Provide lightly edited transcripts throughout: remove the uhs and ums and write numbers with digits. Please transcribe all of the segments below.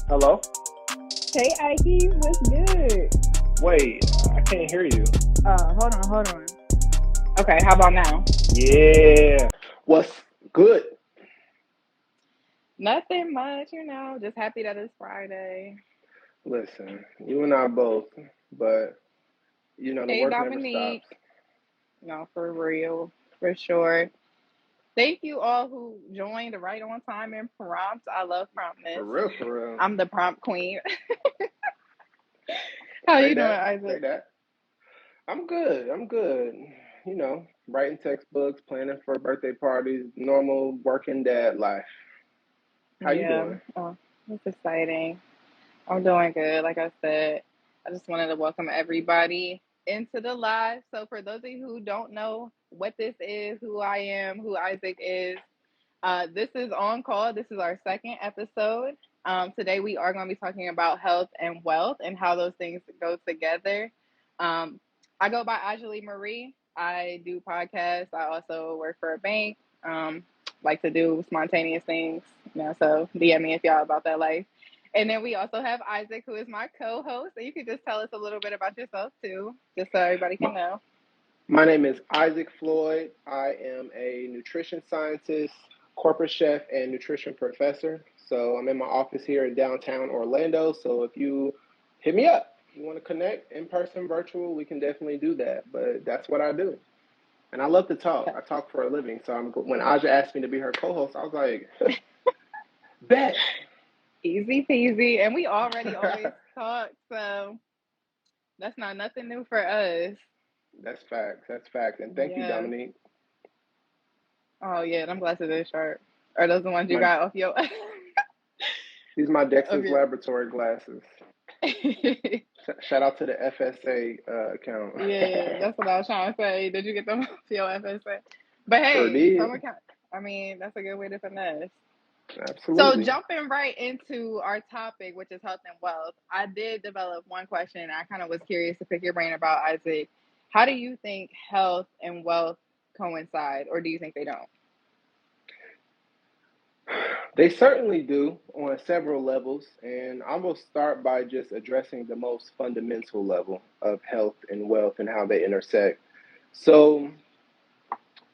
Hello? Hey, Ike, what's good? Wait, I can't hear you. Hold on. Okay, how about now? Yeah. What's good? Nothing much, just happy that it's Friday. Listen, you and I both, but the Hey, work never stops. Dominique. No, for real, for sure. Thank you all who joined right on time and prompt. I love For promptness. real, for real. I'm the prompt queen. How Say you doing, that, say Isaac? that. I'm good, I'm good. Writing textbooks, planning for birthday parties, normal working dad life. How you Yeah, doing? oh, that's exciting. I'm doing good. Like I said, I just wanted to welcome everybody into the live. So, for those of you who don't know what this is, who I am, who Isaac is, this is On Call. This is our second episode. Today, we are going to be talking about health and wealth and how those things go together. Um, I go by Ajali Marie. I do podcasts. I also work for a bank. Like to do spontaneous things. So DM me if y'all about that life. And then we also have Isaac, who is my co-host. And you can just tell us a little bit about yourself too, just so everybody My, can know. my name is Isaac Floyd. I am a nutrition scientist, corporate chef, and nutrition professor. So I'm in my office here in downtown Orlando. So if you hit me up, if you want to connect in person, virtual, we can definitely do that. But that's what I do. And I love to talk. I talk for a living. So when Aja asked me to be her co-host, I was like, bet. Easy peasy. And we already always talk, so that's not nothing new for us. That's facts. That's facts. And thank you, Yeah. Dominique. Oh yeah, them glasses is sharp. Are those the ones you My got off your These are my of Dexter's your Laboratory glasses. Shout out to the FSA account. Yeah, that's what I was trying to say. Did you get them off your FSA? But Sure hey, did. some account I mean, that's a good way to finesse. So Absolutely. jumping right into our topic, which is health and wealth, I did develop one question. I kind of was curious to pick your brain about, Isaac. How do you think health and wealth coincide, or do you think they don't? They certainly do on several levels, and I will start by just addressing the most fundamental level of health and wealth and how they intersect. So,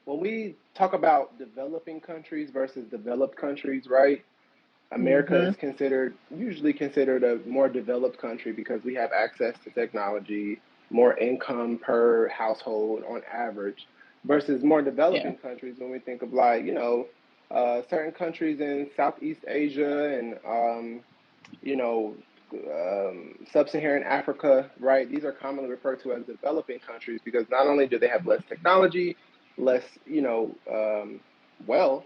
when we talk about developing countries versus developed countries, right? America Mm-hmm. is usually considered a more developed country because we have access to technology, more income per household on average, versus more Yeah. developing countries when we think of like, certain countries in Southeast Asia and, you know, sub-Saharan Africa, right? These are commonly referred to as developing countries because not only do they have less technology, less, wealth,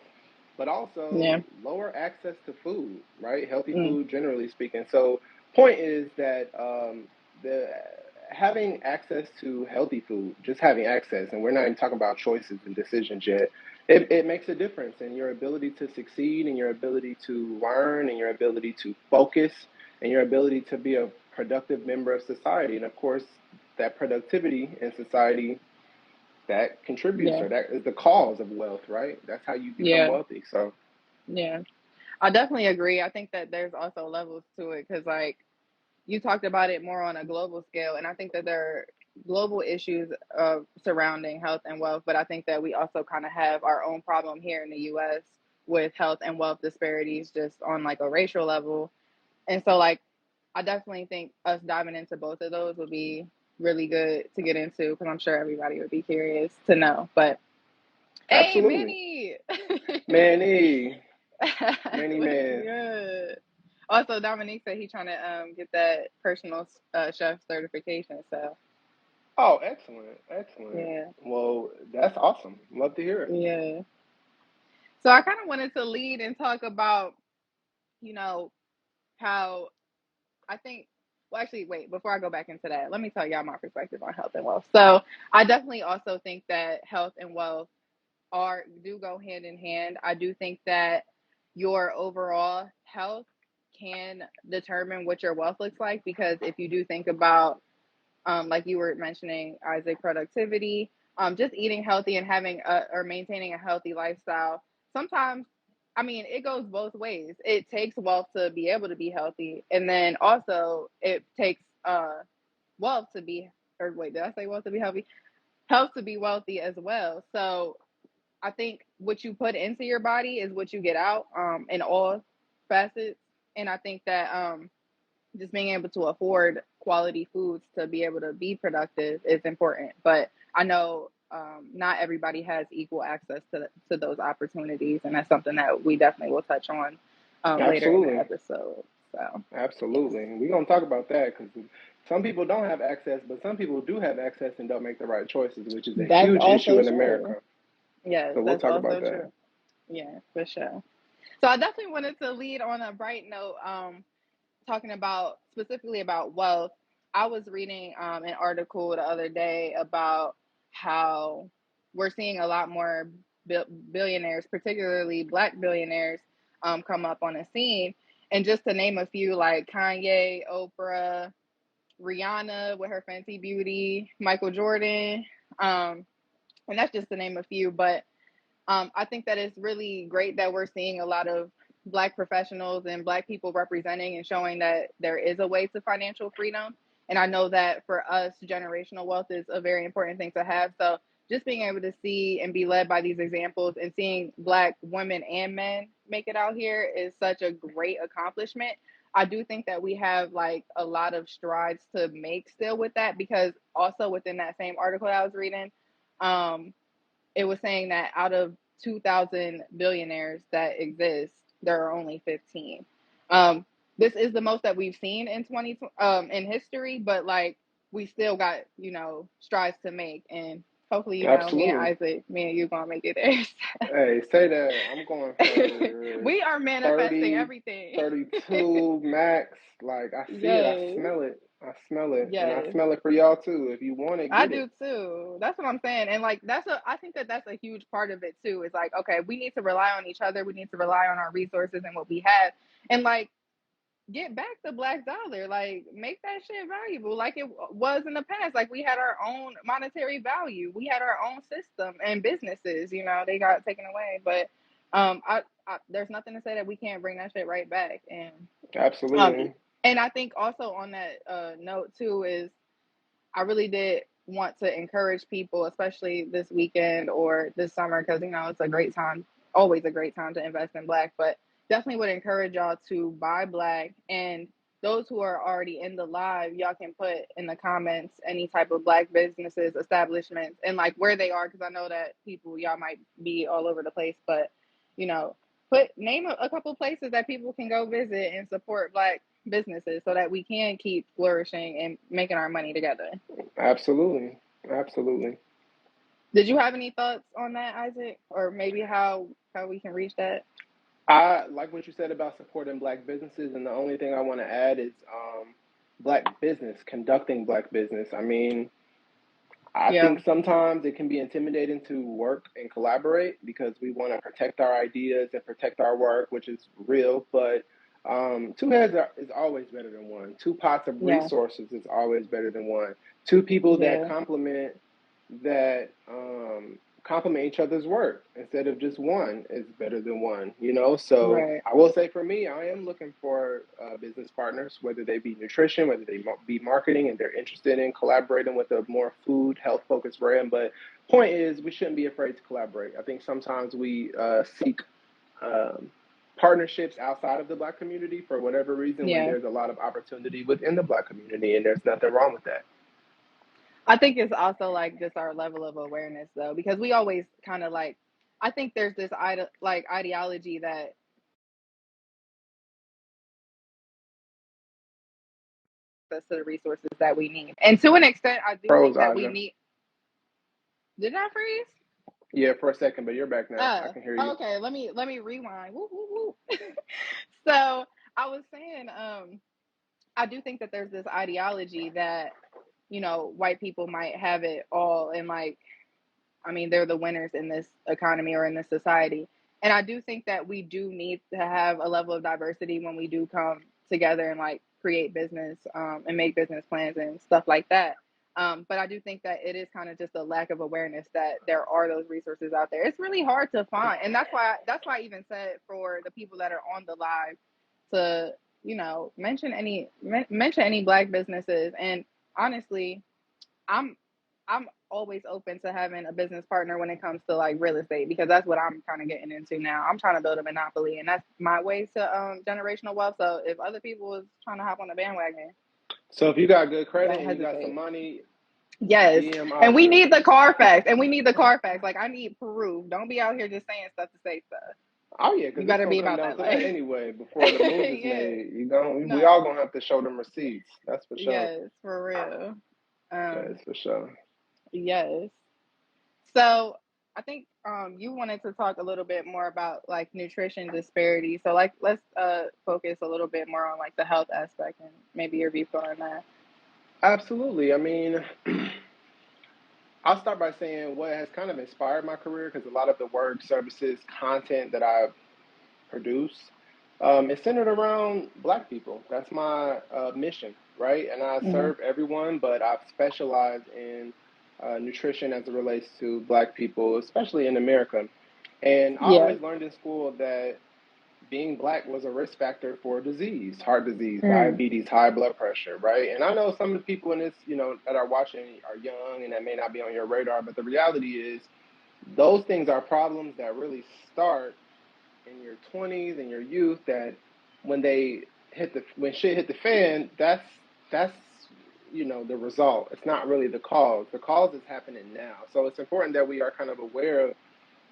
but Yeah. also lower access to food, right? Healthy Mm. food, generally speaking. So, point is that the having access to healthy food, just having access, and we're not even talking about choices and decisions yet. It makes a difference in your ability to succeed, and your ability to learn, and your ability to focus, and your ability to be a productive member of society. And of course, that productivity in society that contributes Yeah. or that is the cause of wealth, right? That's how you become Yeah. wealthy. So Yeah. I definitely agree. I think that there's also levels to it because, like, you talked about it more on a global scale, and I think that there are global issues surrounding health and wealth, but I think that we also kind of have our own problem here in the U.S. with health and wealth disparities, just on like a racial level. And so, like, I definitely think us diving into both of those would be really good to get into because I'm sure everybody would be curious to know. But hey, absolutely. Minnie, Manny, Manny what's man. good? Also, Dominique said he's trying to get that personal chef certification. So Oh, excellent. Excellent. yeah, Well, that's awesome. Love to hear it. yeah. So I kind of wanted to lead and talk about, you know, how I think. Well, actually, wait. Before I go back into that, let me tell y'all my perspective on health and wealth. So I definitely also think that health and wealth are do go hand in hand. I do think that your overall health can determine what your wealth looks like because if you do think about like you were mentioning, Isaac, productivity, just eating healthy and having or maintaining a healthy lifestyle. Sometimes I mean, it goes both ways. It takes wealth to be able to be healthy, and then also it takes wealth to be, or wait, did I say wealth to be healthy? Health to be wealthy as well. So I think what you put into your body is what you get out, in all facets. And I think that just being able to afford quality foods to be able to be productive is important. But I know not everybody has equal access to those opportunities, and that's something that we definitely will touch on later in the Absolutely. episode. So, yes. Absolutely. We're going to talk about that because some people don't have access, but some people do have access and don't make the right choices, which is a That's huge issue also in true. America. Yes, So we'll that's talk about also that. true. Yeah, for sure. So I definitely wanted to lead on a bright note, talking about specifically about wealth. I was reading an article the other day about how we're seeing a lot more billionaires, particularly Black billionaires, come up on the scene. And just to name a few, like Kanye, Oprah, Rihanna with her Fenty Beauty, Michael Jordan, um, and that's just to name a few. But I think that it's really great that we're seeing a lot of Black professionals and Black people representing and showing that there is a way to financial freedom. And I know that for us, generational wealth is a very important thing to have. So just being able to see and be led by these examples and seeing Black women and men make it out here is such a great accomplishment. I do think that we have like a lot of strides to make still with that, because also within that same article that I was reading, um, it was saying that out of 2,000 billionaires that exist, there are only 15. Um, this is the most that we've seen in in history, but like we still got strides to make, and hopefully me and Absolutely. Isaac, me and you gonna make it there. Hey, say that. I'm going for We are manifesting 30, everything. 32 max. Like, I see it. I Yes, smell it. I smell it. And I yes. smell it for y'all too. If you want it, I get it. do too. That's what I'm saying. And like I think that that's a huge part of it too. It's like, okay, we need to rely on each other. We need to rely on our resources and what we have. And like get back the black dollar. Like make that shit valuable like it was in the past. Like we had our own monetary value. We had our own system, and businesses, they got taken away. But there's nothing to say that we can't bring that shit right back. Um Absolutely. and I think also on that note too is I really did want to encourage people, especially this weekend or this summer, because it's a great time, always a great time to invest in Black. But definitely would encourage y'all to buy Black. And those who are already in the live, y'all can put in the comments any type of Black businesses, establishments, and like where they are, because I know that people, y'all might be all over the place, but you know, name a couple places that people can go visit and support Black businesses so that we can keep flourishing and making our money together. Absolutely. Absolutely. Did you have any thoughts on that, Isaac? Or maybe how we can reach that? I like what you said about supporting black businesses, and the only thing I want to add is black business, conducting black business. I mean, I Yeah. think sometimes it can be intimidating to work and collaborate because we want to protect our ideas and protect our work, which is real. But two heads is always better than one. Two pots of Yeah. resources is always better than one. Two people that Yeah. complement each other's work instead of just one is better than one, you know? So Right. I will say for me, I am looking for business partners, whether they be nutrition, whether they be marketing, and they're interested in collaborating with a more food, health focused brand. But point is, we shouldn't be afraid to collaborate. I think sometimes we seek um, partnerships outside of the Black community for whatever reason when Yeah. there's a lot of opportunity within the Black community, and there's nothing wrong with that. I think it's also like just our level of awareness though, because we always kind of like I think there's this ideology that access to the resources that we need. And to an extent I do Pros, think that we Aja. need. Did I freeze? Yeah, for a second, but you're back now. I can hear you. Okay, let me rewind. Woo, woo, woo. So I was saying, I do think that there's this ideology that, white people might have it all, and like, I mean, they're the winners in this economy or in this society. And I do think that we do need to have a level of diversity when we do come together and like create business, and make business plans and stuff like that. But I do think that it is kind of just a lack of awareness that there are those resources out there. It's really hard to find, and that's why I even said for the people that are on the live to mention any Black businesses. And honestly, I'm I'm always open to having a business partner when it comes to like real estate, because that's what I'm kind of getting into now. I'm trying to build a monopoly, and that's my way to generational wealth. So if other people is trying to hop on the bandwagon, So if you got good credit don't and you got some hesitate. money, Yes. DM And we Audrey. need the Carfax. And we need the Carfax. Like, I need proof. Don't be out here just saying stuff to say stuff. Oh yeah, You because it's better gonna be come about down that to that life. anyway. Before the move is Yeah. made, we all No. gonna have to show them receipts. That's for sure. Yes, for real. That's Um, for sure. yes. So I think you wanted to talk a little bit more about like nutrition disparity. So like let's focus a little bit more on like the health aspect and maybe your viewpoint on that. Absolutely. I mean, I'll start by saying what has kind of inspired my career because a lot of the work, services, content that I produce is centered around Black people. That's my mission, right? And I Hmm. serve everyone, but I've specialized in nutrition as it relates to Black people, especially in America. And I Yeah. always learned in school that being Black was a risk factor for disease, heart disease, Mm. diabetes, high blood pressure, right? And I know some of the people in this, that are watching are young and that may not be on your radar, but the reality is those things are problems that really start in your 20s and your youth, that when shit hit the fan, that's the result. It's not really the cause. The cause is happening now. So it's important that we are kind of aware of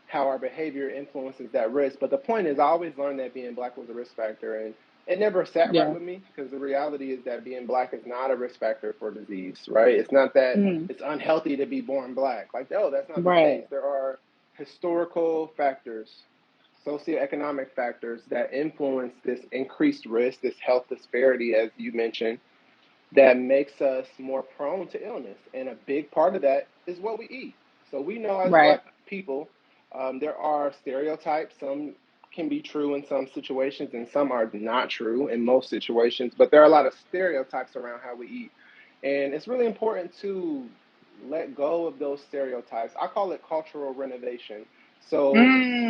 how our behavior influences that risk. But the point is, I always learned that being Black was a risk factor, and it never sat right Yeah. with me because the reality is that being Black is not a risk factor for disease, right? It's not that Mm. it's unhealthy to be born Black. Like, no, that's not the case. Right. There are historical factors, socioeconomic factors that influence this increased risk, this health disparity, as you mentioned, that makes us more prone to illness. And a big part of that is what we eat. So we know as Right. Black people, there are stereotypes. Some can be true in some situations, and some are not true in most situations. But there are a lot of stereotypes around how we eat. And it's really important to let go of those stereotypes. I call it cultural renovation. So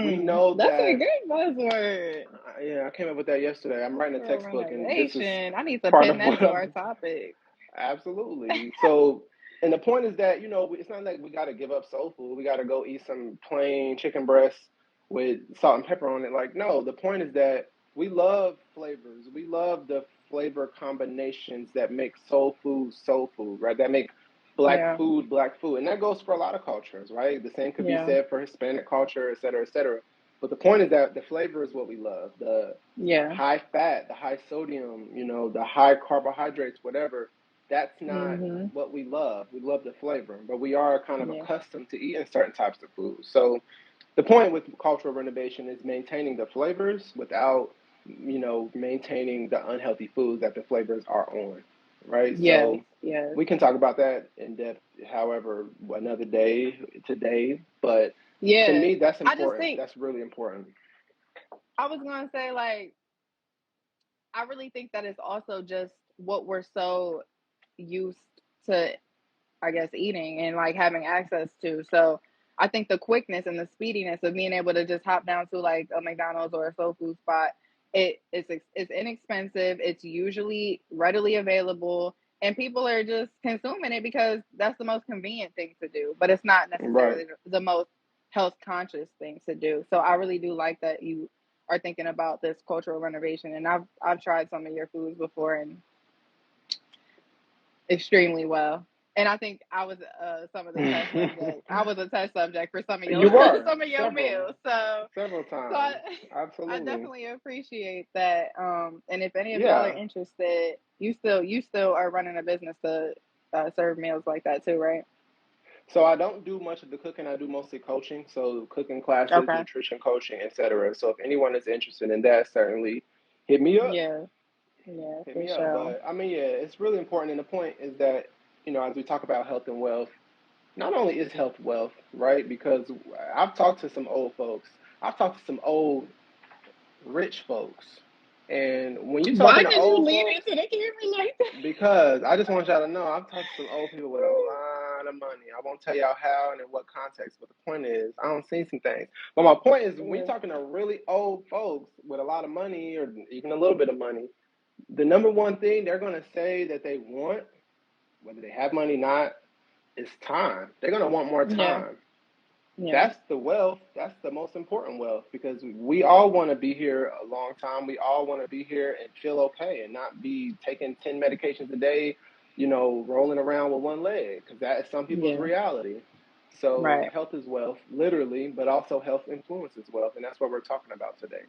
we Mm. know That's a that, good buzzword. yeah, I came up with that yesterday. I'm writing a For textbook, and this is renovation. I need to part pin of that what to our I'm. topic. Absolutely. So, and the point is that, it's not like we got to give up soul food. We got to go eat some plain chicken breast with salt and pepper on it. Like, no, the point is that we love flavors. We love the flavor combinations that make soul food, right? That make Yeah. black food. And that goes for a lot of cultures, right? The same could be Yeah. said for Hispanic culture, et cetera, et cetera. But the point is that the flavor is what we love. The Yeah. high fat, the high sodium, the high carbohydrates, whatever, that's not Mhm. what we love. We love the flavor, but we are kind of Yeah. accustomed to eating certain types of food. So the point with cultural renovation is maintaining the flavors without, maintaining the unhealthy foods that the flavors are on, right? Yes. So Yes. we can talk about that in depth, however, another day today. But to Yeah. me, that's I just important. think That's really important. I was gonna say like I really think that it's also just what we're so used to, I guess, eating and like having access to. So I think the quickness and the speediness of being able to just hop down to like a McDonald's or a soul food spot, it's inexpensive. It's usually readily available, and people are just consuming it because that's the most convenient thing to do. But it's not Right. necessarily the most health conscious thing to do. So I really do like that you are thinking about this cultural renovation, and I've tried some of your foods before and extremely well. And I think I was some of the test subject. I was a test subject for some of your You were some of your meals. several So I, times. I Absolutely. definitely appreciate that. And if any of y'all are Yeah. interested, you still are running a business to serve meals like that too, right? So I don't do much of the cooking. I do mostly coaching. So cooking classes, Okay. nutrition coaching, etc. So if anyone is interested in that, certainly hit me up. Yeah. Yeah, Hit for me up. sure. But I mean, yeah, it's really important. And the point is that, as we talk about health and wealth, not only is health wealth, right? Because I've talked to some old folks. I've talked to some old rich folks And when you're Why talking to did you old lean folks, into the camera like that? because I just want y'all to know I've talked to some old people with a lot of money. I won't tell y'all how and in what context, but the point is I don't see some things. But my point is when you're Yeah. talking to really old folks with a lot of money or even a little bit of money, the number one thing they're gonna say that they want, whether they have money or not, is time. They're gonna want more Yeah. time. Yeah. That's the wealth. That's the most important wealth because we all want to be here a long time. We all want to be here and feel okay and not be taking 10 medications a day, rolling around with one leg because that is some people's Yeah. reality. So Right. health is wealth, literally, but also health influences wealth, and that's what we're talking about today.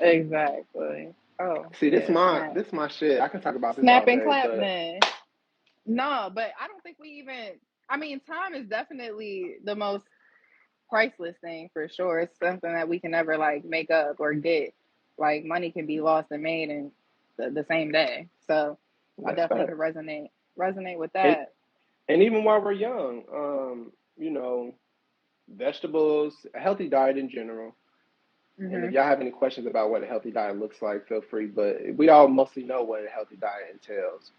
Exactly. Oh, See, this yeah, my snap. this my shit. I can talk about this all Snap and day, clap but then. No, but I don't think we even, I mean, time is definitely the most priceless thing for sure. It's something that we can never like make up or get. Like money can be lost and made in the same day. So I that's definitely fact. could resonate with And that. and even while we're young, vegetables, a healthy diet in general. And if Hmm. y'all have any questions about what a healthy diet looks like, feel free. But we all mostly know what a healthy diet entails.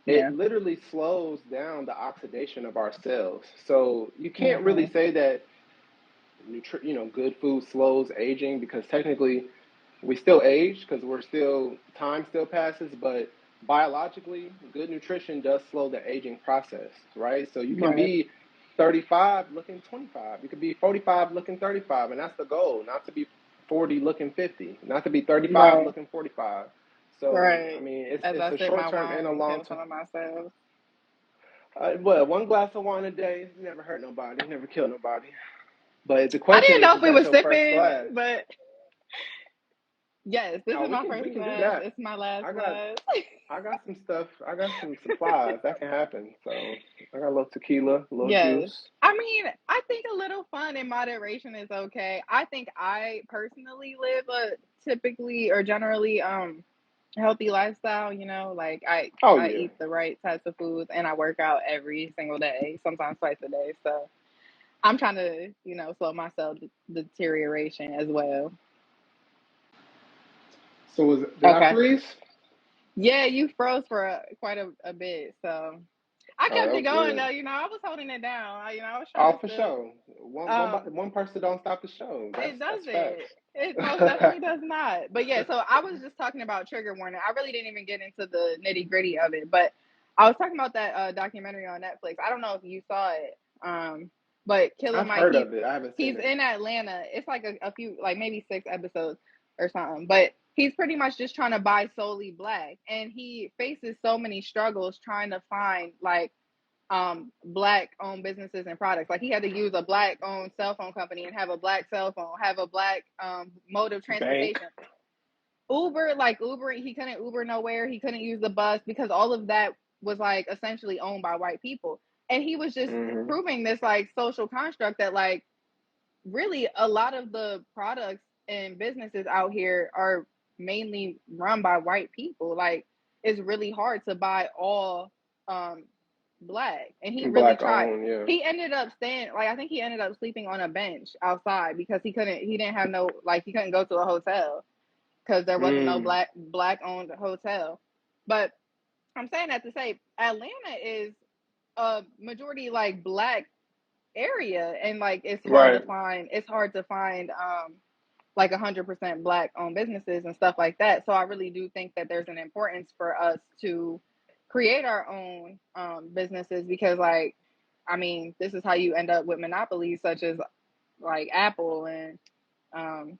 It Yeah. literally slows down the oxidation of our cells. So you can't really Hmm. say that good food slows aging because technically we still age because time still passes, but biologically, good nutrition does slow the aging process, right? So you can Right. be 35 looking 25. You could be 45 looking 35, and that's the goal, not to be 40 looking 50, not to be 35 Right. looking 45. So, I Right. mean, As it's I a sip short my term and wine a and long kill term. some of myself. Well, one glass of wine a day never hurt nobody, never killed nobody. But the I question didn't know is if we that was your first sipping, glass? but yes, this Oh, is my we first can do glass. that. It's my last I got glass. I got some stuff. I got some supplies that can happen. So I got a little tequila, a little Yes. juice. I mean, I think a little fun in moderation is okay. I think I personally live a typically or generally healthy lifestyle, like Oh I yeah, eat the right types of foods and I work out every single day, sometimes twice a day. So I'm trying to, slow my cell deterioration as well. so did I Okay. freeze? Yeah, you froze for quite a bit, so I Oh, that kept it was going good. though. I was holding it down. I was trying Oh, to for still. sure. Um, One person don't stop the show. it That's doesn't. facts. It most definitely does not. But yeah, so I was just talking about trigger warning. I really didn't even get into the nitty gritty of it, but I was talking about that documentary on Netflix. I don't know if you saw it. But Killer I've Mike, heard he's of it. I haven't seen he's it. in Atlanta. It's like a few, like maybe 6 episodes or something. But he's pretty much just trying to buy solely black, and he faces so many struggles trying to find like black owned businesses and products. Like he had to use a black owned cell phone company and have a black cell phone, have a black mode of Bank. transportation. Uber, he couldn't Uber nowhere. He couldn't use the bus because all of that was like essentially owned by white people. And he was just Hmm. proving this like social construct that like really a lot of the products and businesses out here are mainly run by white people. Like it's really hard to buy all um black. And he really Black tried. owned. Yeah. He ended up staying like I think he ended up sleeping on a bench outside because he didn't have no like he couldn't go to a hotel because there wasn't no Mm. black owned hotel. But I'm saying that to say Atlanta is a majority like black area, and like Right. it's hard to find like 100% black owned businesses and stuff like that. So I really do think that there's an importance for us to create our own businesses because like I mean this is how you end up with monopolies such as like Apple and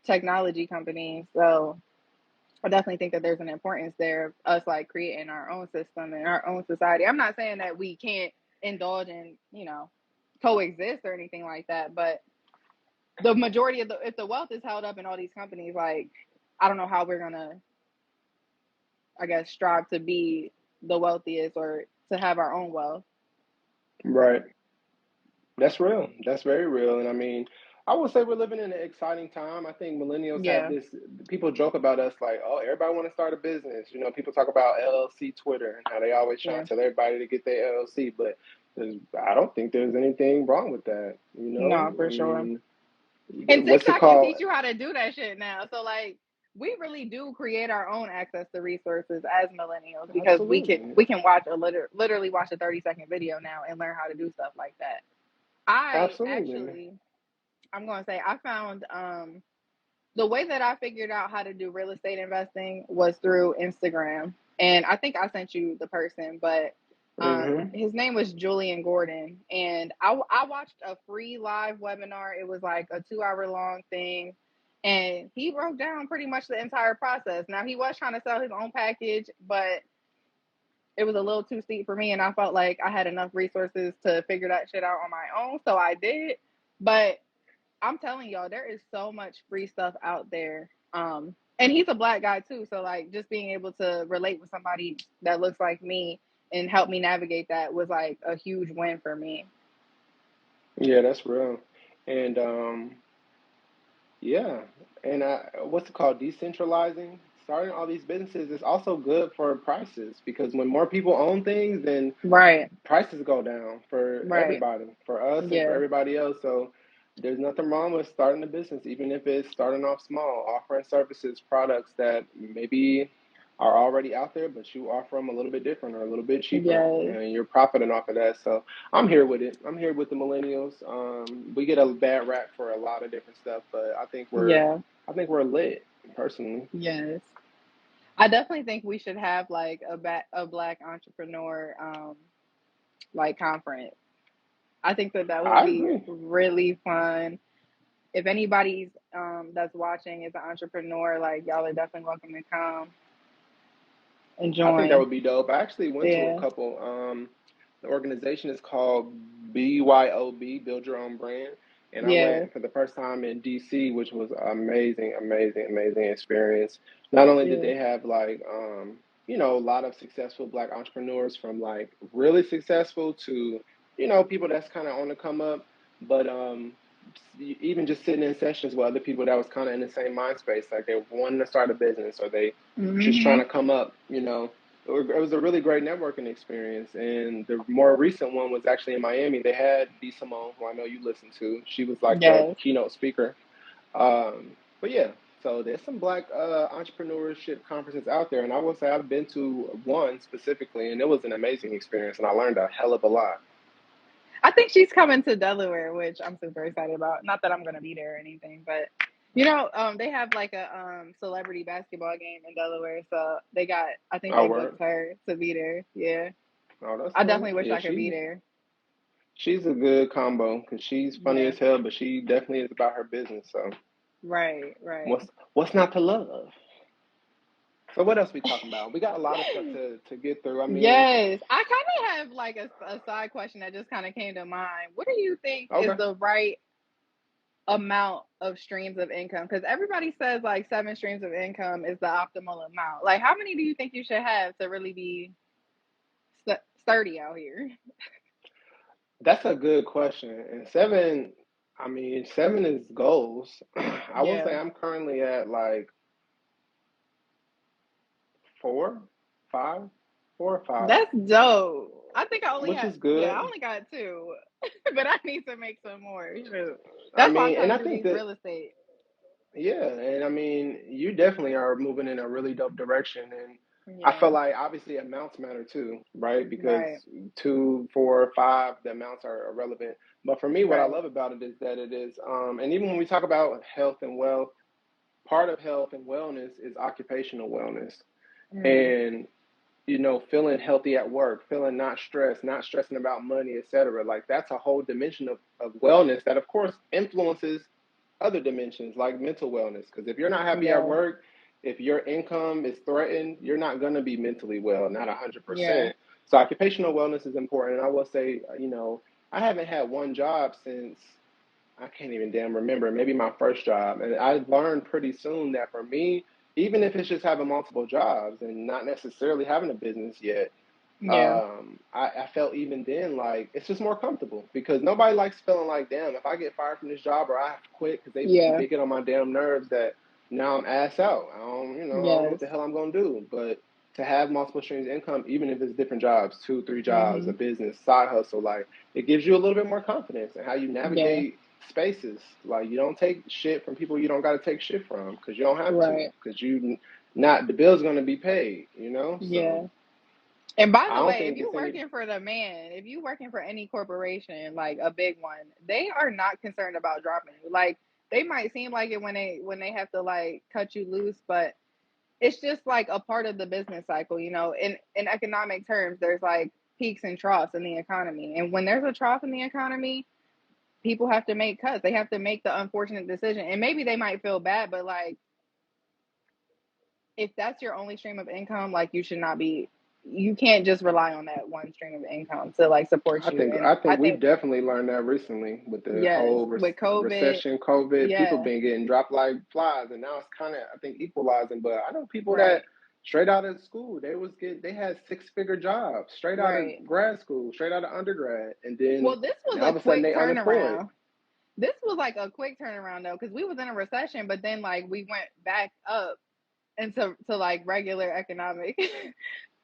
technology companies. So I definitely think that there's an importance there of us like creating our own system and our own society. I'm not saying that we can't indulge in, coexist or anything like that, but the majority of the if the wealth is held up in all these companies, like I don't know how we're gonna, I guess, strive to be the wealthiest or to have our own wealth. Right. That's real. That's very real. And I mean, I would say we're living in an exciting time. I think millennials have Yeah, this. People joke about us like, oh, everybody want to start a business. People talk about LLC Twitter and how they always trying yeah. to tell everybody to get their LLC, but I don't think there's anything wrong with that. No, I for sure. mean, And what's it TikTok can called? teach you how to do that shit now. So like we really do create our own access to resources as millennials because Absolutely. we can watch literally watch a 30-second video now and learn how to do stuff like that. I Absolutely. actually, I'm going to say I found the way that I figured out how to do real estate investing was through Instagram. And I think I sent you the person, but Hmm. his name was Julian Gordon. And I watched a free live webinar. It was like a 2 hour long thing. And he broke down pretty much the entire process. Now, he was trying to sell his own package, but it was a little too steep for me. And I felt like I had enough resources to figure that shit out on my own. So I did. But I'm telling y'all, there is so much free stuff out there. And he's a black guy too, so like just being able to relate with somebody that looks like me and help me navigate that was like a huge win for me. Yeah, that's real. And yeah, and what's it called? Decentralizing, starting all these businesses is also good for prices because when more people own things, then Right, prices go down for right, everybody, for us and for yeah, everybody else. So there's nothing wrong with starting a business, even if it's starting off small, offering services, products that maybe are already out there, but you offer them a little bit different or a little bit cheaper, yes, and you're profiting off of that. So I'm here with it. I'm here with the millennials. We get a bad rap for a lot of different stuff, but yeah, I think we're lit personally. yes. I definitely think we should have like a black entrepreneur like conference. I think that that would I be agree. really fun. If anybody's that's watching is an entrepreneur, like y'all are definitely welcome to come and I think that join. would be dope. I actually went to a Yeah, couple. The organization is called BYOB, Build Your Own Brand. And I yeah, went for the first time in DC, which was amazing, amazing, amazing experience. Not only did yeah, they have like, a lot of successful black entrepreneurs from like really successful to, people that's kind of on the come up, but even just sitting in sessions with other people that was kind of in the same mind space, like they wanted to start a business or they just trying hmm, to come up, it was a really great networking experience. And the more recent one was actually in Miami. They had Dee Simone, who I know you listen to. She was like the yes. keynote speaker. But yeah, so there's some black entrepreneurship conferences out there. And I will say I've been to one specifically, and it was an amazing experience. And I learned a hell of a lot. I think she's coming to Delaware, which I'm super excited about. Not that I'm gonna be there or anything, but they have like a celebrity basketball game in Delaware, so I think I they booked work. her to be there. Yeah, Oh, that's I dope. definitely wish Yeah, I could be there. she's a good combo because she's funny Yeah, as hell, but she definitely is about her business. So right, right. what's not to love? So what else we talking about? We got a lot of stuff to get through. I mean, Yes, I kind of have like a side question that just kind of came to mind. What do you think is okay. the right amount of streams of income? Because everybody says like 7 streams of income is the optimal amount. Like, how many do you think you should have to really be sturdy out here? That's a good question. And seven, I mean, seven is goals. I will say Yeah, I'm currently at like four, five, 4 or 5, that's dope. I think I only which had, is yeah, I good. only got two, but I need to make some more. Shoot. I That's why I'm mean, and trying I to do think these that, real estate. yeah, and I mean, you definitely are moving in a really dope direction. And I feel Yeah, like obviously amounts matter too, right? Because right, 2, 4, 5, the amounts are irrelevant. But for me, what I right. love about it is that it is, and even when we talk about health and wealth, part of health and wellness is occupational wellness. Mm, And feeling healthy at work, feeling not stressed, not stressing about money, etc. Like that's a whole dimension of wellness that of course influences other dimensions like mental wellness. Because if you're not happy at yeah, work, if your income is threatened, you're not going to be mentally well, not yeah. 100%. So occupational wellness is important. And I will say, I haven't had one job since I can't even damn remember, maybe my first job. And I learned pretty soon that for me, even if it's just having multiple jobs and not necessarily having a business yet, Yeah. I felt even then like it's just more comfortable because nobody likes feeling like, damn, if I get fired from this job or I have to quit because Yeah. they get on my damn nerves that now I'm ass out. I don't know what Yes. the hell I'm gonna do. But to have multiple streams of income, even if it's different jobs, 2, 3 jobs, a Mhm. business, side hustle, like it gives you a little bit more confidence in how you Yeah. navigate. spaces. Like, you don't take shit from people you don't got to take shit from because you don't have to, Right. because you not the bill's gonna be paid. You know, so Yeah. And by I the don't way, if think you it's any. working for the man, if you working for any corporation, like a big one, they are not concerned about dropping you. Like they might seem like it when they have to like cut you loose, but it's just like a part of the business cycle, you know. In economic terms, there's like peaks and troughs in the economy. And when there's a trough in the economy, people have to make cuts. They have to make the unfortunate decision. And maybe they might feel bad, but like if that's your only stream of income, like you can't just rely on that one stream of income to like support I you. think And I I think we've think definitely learned that recently with the yes, whole with COVID, recession, COVID. People yeah, been getting dropped like flies, and now it's kind of, I think, equalizing. But I know people that right, straight out of school, they had 6-figure jobs straight out of right. grad school, straight out of undergrad, and then Well, this was now all a of a sudden quick they unemployed. turnaround. This was like a quick turnaround though, because we was in a recession, but then like we went back up into to like regular economic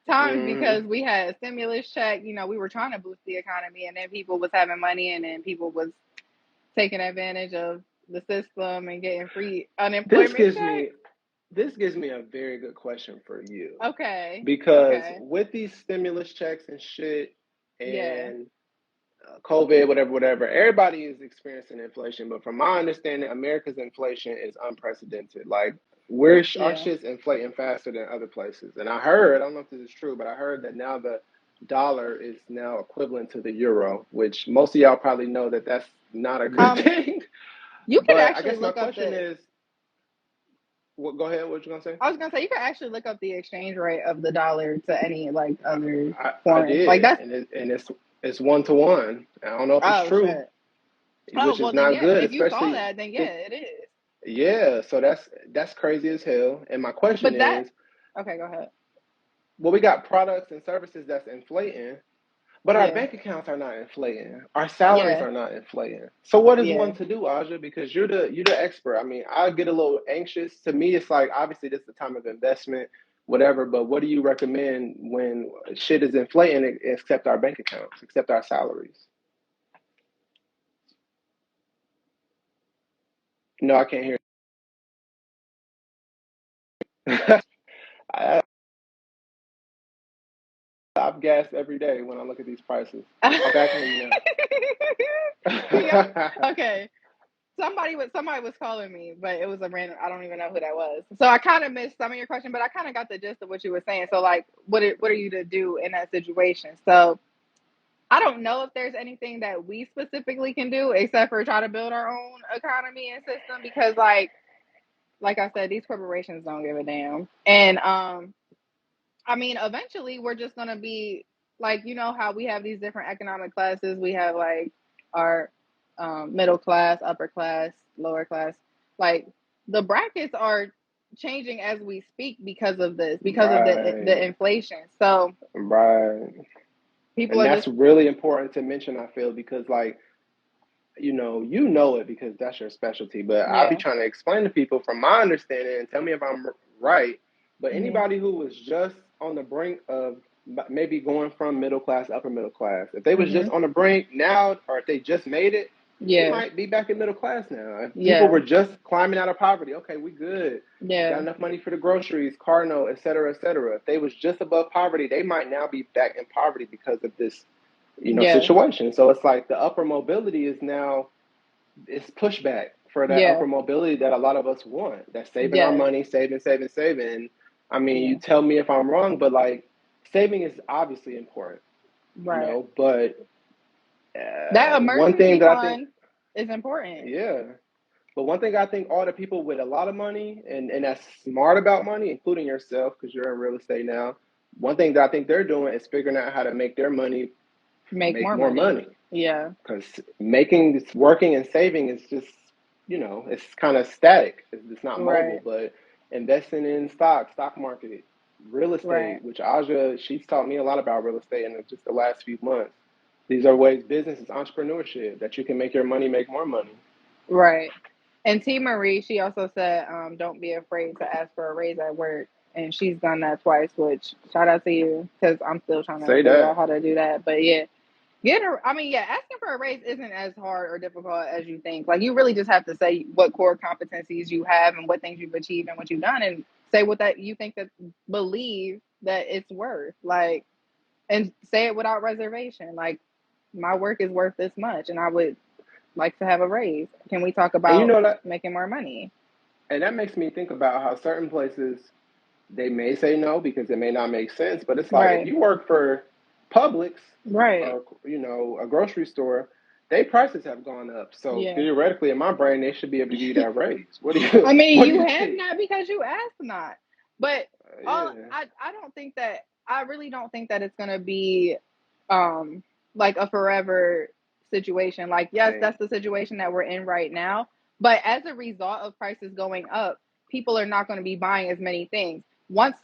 times Hmm. because we had a stimulus check. You know, we were trying to boost the economy, and then people was having money, and then people was taking advantage of the system and getting free This unemployment gives check. me this gives me a very good question for you, Okay. because Okay. with these stimulus checks and shit, Yeah. and COVID, whatever, whatever. Everybody is experiencing inflation, but from my understanding, America's inflation is unprecedented. Like, our Yeah. shit's inflating faster than other places. And I heard, I don't know if this is true, but I heard that now the dollar is now equivalent to the euro, which most of y'all probably know that that's not a good Um, thing. you could But I actually guess my look up question the is, go ahead. What you gonna say? I was gonna say you could actually look up the exchange rate of the dollar to any like other I foreign. Like did, that's and it's 1 to 1. I don't know if it's oh true, shit. Oh which is well then not yeah. good, If you saw especially. that, then yeah, it is. Yeah, so that's crazy as hell. And my question But that is, okay, go ahead. well, we got products and services that's inflating, but our Yeah. bank accounts are not inflating. Our salaries Yeah. are not inflating. So what is Yeah. one to do, Aja? Because you're the expert. I mean, I get a little anxious. To me, it's like, obviously this is the time of investment, whatever. But what do you recommend when shit is inflating, except our bank accounts, except our salaries? No, I can't hear. I, I'm gassed every day when I look at these prices. Okay, I can hear you Yeah. now. Okay. Somebody was calling me, but it was a random. I don't even know who that was. So I kind of missed some of your question, but I kind of got the gist of what you were saying. So like, what are you to do in that situation? So I don't know if there's anything that we specifically can do except for try to build our own economy and system because like I said, these corporations don't give a damn. And I mean, eventually we're just gonna be like, you know how we have these different economic classes. We have like our middle class, upper class, lower class. Like the brackets are changing as we speak because of this, because of the Right, inflation. So right. people And are that's just really important to mention, I feel, because, like, you know it because that's your specialty. But I be yeah. trying to explain to people from my understanding, and tell me if I'm right. But Hmm. anybody who was just on the brink of maybe going from middle class to upper middle class, if they was Hmm. just on the brink now, or if they just made it, they Yeah. might be back in middle class now. If people Yeah. were just climbing out of poverty, okay, we good. Got Yeah. enough money for the groceries, car note, et cetera, et cetera. If they was just above poverty, they might now be back in poverty because of this, Yeah. situation. So it's like the upper mobility is now, it's pushback for that Yeah. upper mobility that a lot of us want. That's saving our Yes. money, saving, saving, saving. And I mean, you Yeah. tell me if I'm wrong, but like, saving is obviously important, Right. but That one emergency thing that I think, fund is important. yeah. But one thing I think all the people with a lot of money and that's smart about money, including yourself, because you're in real estate now, one thing that I think they're doing is figuring out how to make their money Make make more more money. money. Yeah. Because making this working and saving is just, it's kind of static. It's not mobile. Right. But investing in stock market, real Right. estate, which Aja, she's taught me a lot about real estate in just the last few months. These are ways, business is entrepreneurship, that you can make your money make more money. Right. And T Marie, she also said, don't be afraid to ask for a raise at work. And she's done that twice, which shout out to you because I'm still trying to Say figure out that. how to do that. But yeah, I mean, yeah, asking for a raise isn't as hard or difficult as you think. Like, you really just have to say what core competencies you have and what things you've achieved and what you've done, and say what that you think that believe that it's worth. Like, and say it without reservation. Like, my work is worth this much, and I would like to have a raise. Can we talk And about making more money? and that makes me think about how certain places they may say no because it may not make sense. But it's like if Right, you work for Publix right. or a grocery store, their prices have gone up. So Yeah. theoretically, in my brain, they should be able to give you that raise. I mean, What do you you have think? not because you asked not. But Yeah, I don't think that I really don't think that it's gonna be um like a forever situation. Like, yes, thing. that's the situation that we're in right now. But as a result of prices going up, people are not going to be buying as many things. Once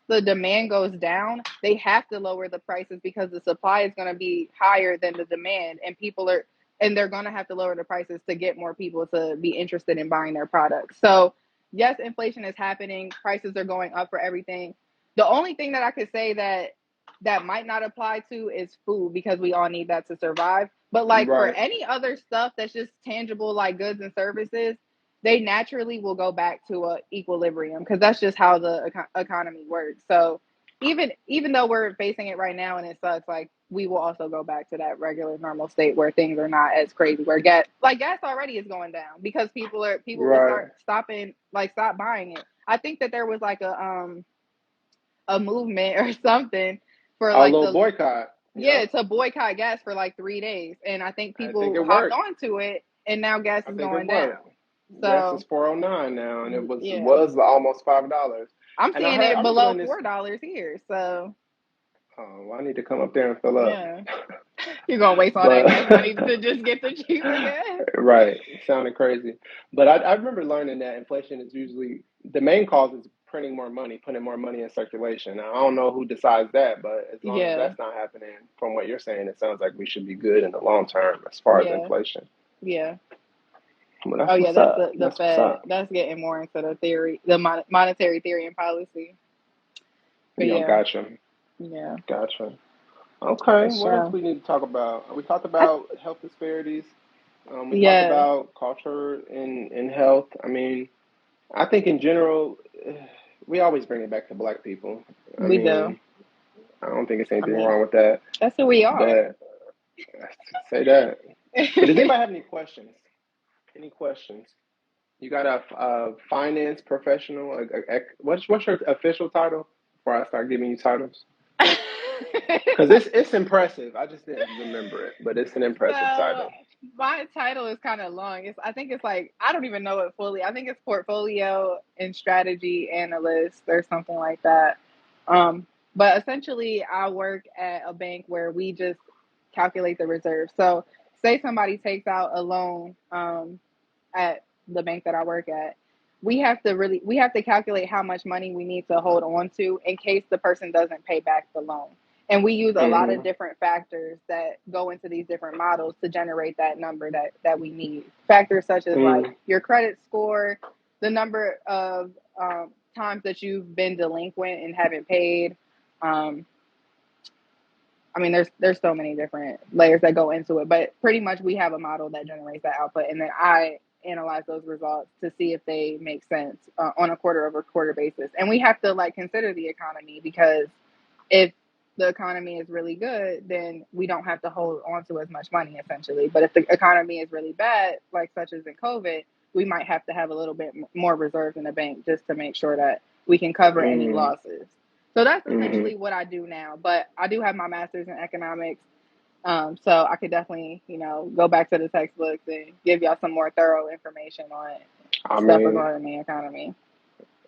the demand goes down, they have to lower the prices because the supply is going to be higher than the demand, and they're going to have to lower the prices to get more people to be interested in buying their products. So, yes, inflation is happening. Prices are going up for everything. The only thing that I could say that might not apply to is food because we all need that to survive. But like for Right. any other stuff that's just tangible like goods and services, they naturally will go back to a equilibrium because that's just how the economy works. So even though we're facing it right now and it sucks, like we will also go back to that regular normal state where things are not as crazy. Where gas already is going down because people will Right. stop buying it. I think that there was like a movement or something for A like little the boycott. yeah, Yep. to boycott gas for like 3 days, and I think I think people it hopped worked. onto it, and now gas I is think it going down. worked. Gas is So 409 now, and it yeah, was almost $5. I'm And seeing it I was below learning this. $4 here. So Oh, well, I need to come up there and fill up. yeah, you're gonna waste all that gas money But to just get the cheaper gas. right, sounded crazy. But I remember learning that inflation is usually the main cause is printing more money, putting more money in circulation. Now, I don't know who decides that, but as long as Yeah, that's not happening, from what you're saying, it sounds like we should be good in the long term as far as yeah, inflation. yeah. Well, Oh that's yeah, what's that's up. the That's what's Fed. up. That's getting more into the theory, the monetary theory and policy. But You know, yeah, gotcha, yeah, gotcha. Okay, for what else sure. we need to talk about? We talked I, about health disparities. We talked yeah, about culture in health. I mean, I think in general, we always bring it back to black people. I we do. mean, I don't think it's I anything mean, wrong with that. that's who we are. But say that. But does anybody have any questions? Any questions? You got a finance professional? What's your official title? Before I start giving you titles, because it's impressive. I just didn't remember it, but it's an impressive So title. my title is kind of long. I think it's like I don't even know it fully. I think it's portfolio and strategy analyst or something like that. But essentially, I work at a bank where we just calculate the reserve. So say somebody takes out a loan at the bank that I work at. We have to calculate how much money we need to hold on to in case the person doesn't pay back the loan. And we use a lot of Hmm. different factors that go into these different models to generate that number that we need. Factors such as like Hmm. your credit score, the number of times that you've been delinquent and haven't paid. Um, I mean, there's so many different layers that go into it, but pretty much we have a model that generates that output, and then I analyze those results to see if they make sense on a quarter over quarter basis. And we have to like consider the economy because if the economy is really good, then we don't have to hold on to as much money essentially. But if the economy is really bad, like such as in COVID, we might have to have a little bit more reserves in the bank just to make sure that we can cover any Hmm. losses. So that's Hmm. essentially what I do now. But I do have my master's in economics. So I could definitely, go back to the textbooks and give y'all some more thorough information on I stuff mean, regarding the economy.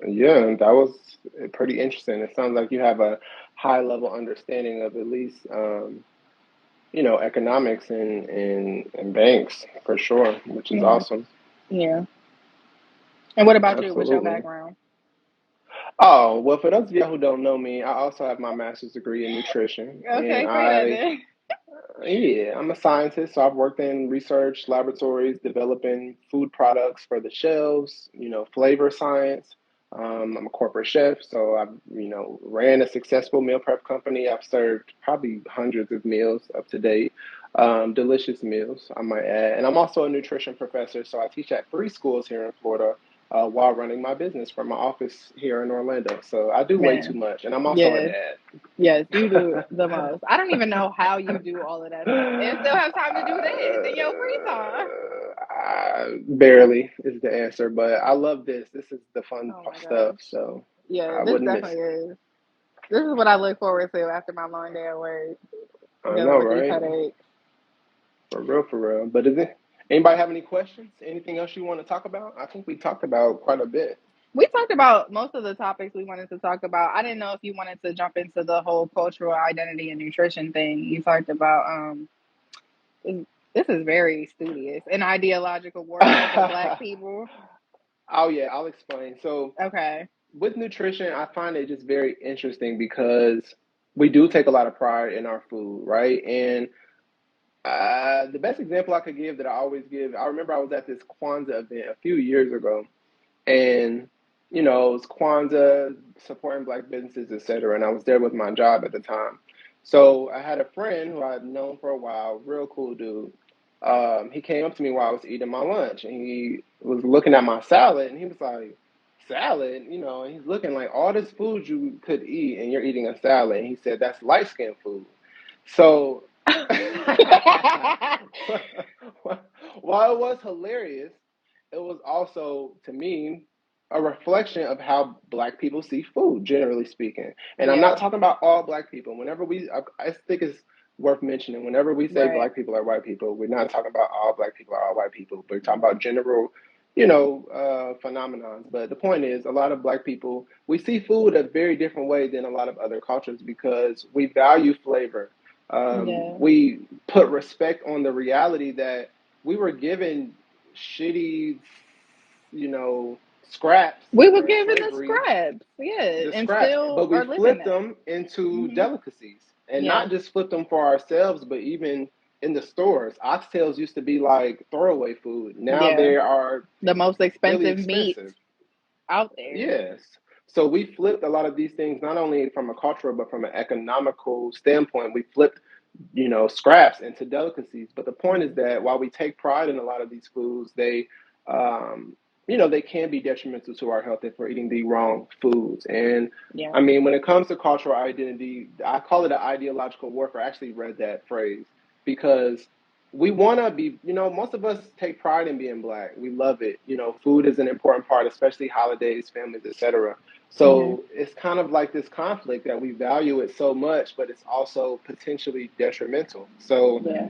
yeah, that was pretty interesting. It sounds like you have a high level understanding of at least, economics and banks for sure, which is Yeah. awesome. Yeah. And what about you? What's your Absolutely. background? Oh, well, for those of y'all who don't know me, I also have my master's degree in nutrition, and Okay, say that then. yeah, I'm a scientist, so I've worked in research laboratories developing food products for the shelves, flavor science. I'm a corporate chef, so I've ran a successful meal prep company. I've served probably hundreds of meals up to date, delicious meals, I might add. And I'm also a nutrition professor, so I teach at three schools here in Florida while running my business from my office here in Orlando. So I do way too Man, much, and I'm also a yes, dad. yes, you do the most. I don't even know how you do all of that stuff and still have time to do this in your free time. Barely is the answer, but I love this. This is the fun Oh my stuff, gosh. so Yeah, I this wouldn't miss definitely it. is. This is what I look forward to after my long day at work, I dealing know, with these right? headaches. For real, for real. But is it anybody have any questions? Anything else you want to talk about? I think we talked about quite a bit. We talked about most of the topics we wanted to talk about. I didn't know if you wanted to jump into the whole cultural identity and nutrition thing. You talked about this is very studious, an ideological warfare for Black people. Oh yeah, I'll explain. So Okay. with nutrition, I find it just very interesting because we do take a lot of pride in our food, right? And the best example I could give that I always give, I remember I was at this Kwanzaa event a few years ago, and it was Kwanzaa supporting black businesses, etc. And I was there with my job at the time. So I had a friend who I'd known for a while, real cool dude. He came up to me while I was eating my lunch, and he was looking at my salad, and he was like, "Salad," and he's looking like all this food you could eat, and you're eating a salad. And he said that's light skin food. So while it was hilarious, it was also, to me, a reflection of how black people see food, generally speaking. And I'm not Yeah, talking about all black people. I think it's worth mentioning, whenever we say right. black people are white people, we're not talking about all black people are all white people. We're talking about general, phenomenons. But the point is, a lot of black people, we see food a very different way than a lot of other cultures because we value flavor. Yeah. We put respect on the reality that we were given shitty, scraps We were during given the slavery, scraps, yeah, the and scraps, still but we are living flipped them. them into Hmm. delicacies, and Yeah, not just flipped them for ourselves, but even in the stores. Oxtails used to be like throwaway food. Now yeah. they are The most really expensive meat expensive. out there. Yes. So we flipped a lot of these things, not only from a cultural, but from an economical standpoint. We flipped, scraps into delicacies. But the point is that while we take pride in a lot of these foods, um, they can be detrimental to our health if we're eating the wrong foods. And Yeah. I mean, when it comes to cultural identity, I call it an ideological warfare. I actually read that phrase because we want to be, most of us take pride in being black. We love it. Food is an important part, especially holidays, families, etc. Hmm. So it's kind of like this conflict that we value it so much, but it's also potentially detrimental. So, Yeah.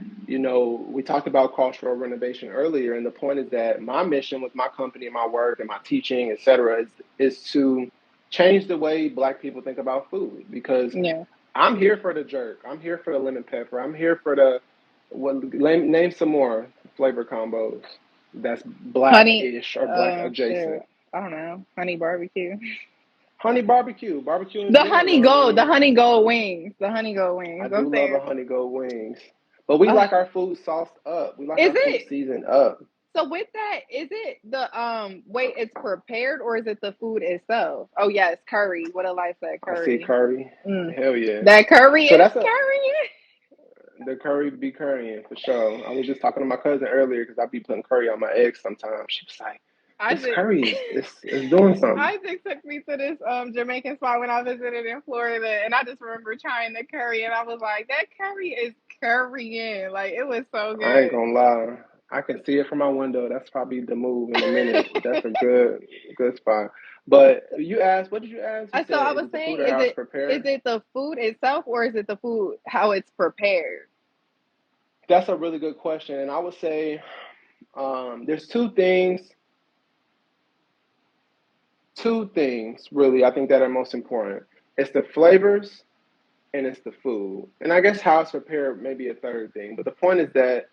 we talked about cultural renovation earlier, and the point is that my mission with my company and my work and my teaching, etc., is to change the way black people think about food because Yeah. I'm here for the jerk. I'm here for the lemon pepper. I'm here for the name some more flavor combos that's Honey, black-ish or black shit. adjacent. I don't know. Honey barbecue. Honey barbecue in general. The honey gold wings, the honey gold I wings. I'm do love saying, a honey gold wings, but we uh, like our food sauced up. We like is our food it seasoned up. so? With that, is it the way it's prepared, or is it the food itself? Oh yes, curry. What a life that I see curry. curry. Mm. Hell yeah. That curry So is that's a curry. the curry be currying for sure. I was just talking to my cousin earlier because I be putting curry on my eggs sometimes. She was like, "This Isaac. curry is doing something." Isaac took me to this Jamaican spot when I visited in Florida, and I just remember trying the curry, and I was like, that curry is currying. Like it was so I ain't good. gonna lie. I can see it from my window. That's probably the move in a minute. That's a good spot. But you asked, what did you ask? You So said, I is was it the saying, food or how it's is prepared? it the food itself, or is it the food how it's prepared? That's a really good question. And I would say there's two things really I think that are most important. It's the flavors and it's the food. And I guess how it's prepared maybe a third thing. But the point is that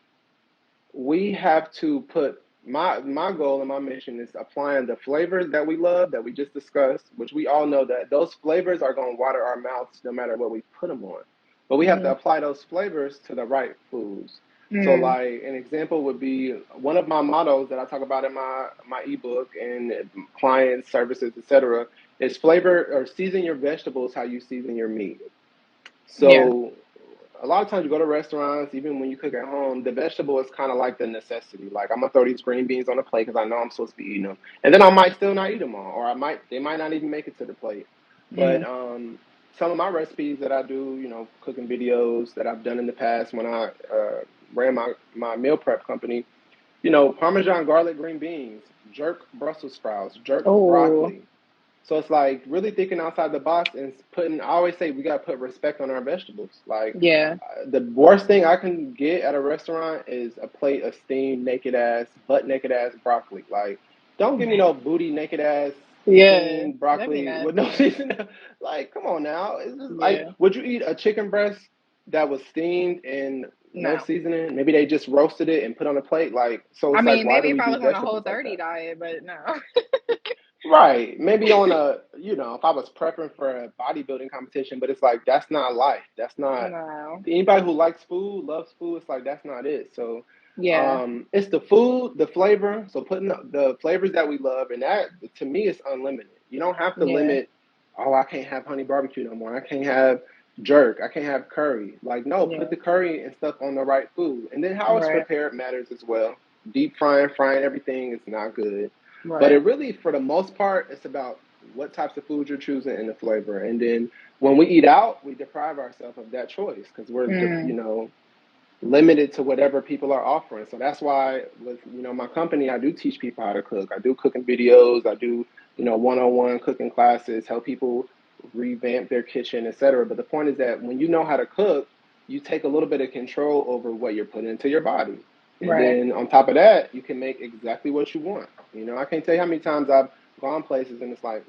we have to put my goal and my mission is applying the flavors that we love that we just discussed, which we all know that those flavors are going to water our mouths no matter what we put them on. But we have to Hmm. apply those flavors to the right foods. So Mm. like an example would be one of my mottos that I talk about in my ebook and clients, services, etc. is flavor or season your vegetables how you season your meat. Yeah. So a lot of times you go to restaurants, even when you cook at home, the vegetable is kind of like the necessity. Like I'm gonna throw these green beans on the plate because I know I'm supposed to be eating them, and then I might still not eat them all, or they might not even make it to the plate. But Mm. some of my recipes that I do, cooking videos that I've done in the past when I ran my meal prep company, Parmesan garlic green beans, jerk Brussels sprouts, jerk Oh, broccoli. So it's like really thinking outside the box and putting. I always say we gotta put respect on our vegetables. Like yeah. the worst thing I can get at a restaurant is a plate of steamed butt naked ass broccoli. Like don't give me no booty naked ass Yeah. steamed That'd be broccoli with no nasty. seasoning. Like come on now, it's just like Yeah. would you eat a chicken breast that was steamed and no No. season? Maybe they just roasted it and put on a plate. Like so, I it's like mean, why maybe do if we I do was on a whole vegetables like 30 that? diet, but no. Right. Maybe on if I was prepping for a bodybuilding competition, but it's like that's not life. That's not No. anybody who likes food, loves food, it's like that's not it. So Yeah. it's the food, the flavor. So putting the flavors that we love and that to me is unlimited. You don't have to Yeah. limit, oh, I can't have honey barbecue no more. I can't have jerk. I can't have curry. Like no, put Yeah. the curry and stuff on the right food. And then how it's Right. prepared matters as well. Deep frying everything is not good. But Right. it really, for the most part, it's about what types of food you're choosing and the flavor. And then when we eat out, we deprive ourselves of that choice because Mm. limited to whatever people are offering. So that's why with my company, I do teach people how to cook. I do cooking videos. I do one-on-one cooking classes, help people revamp their kitchen, etc. But the point is that when you know how to cook, you take a little bit of control over what you're putting into your body. And Right. then on top of that, you can make exactly what you want. I can't tell you how many times I've gone places and it's like,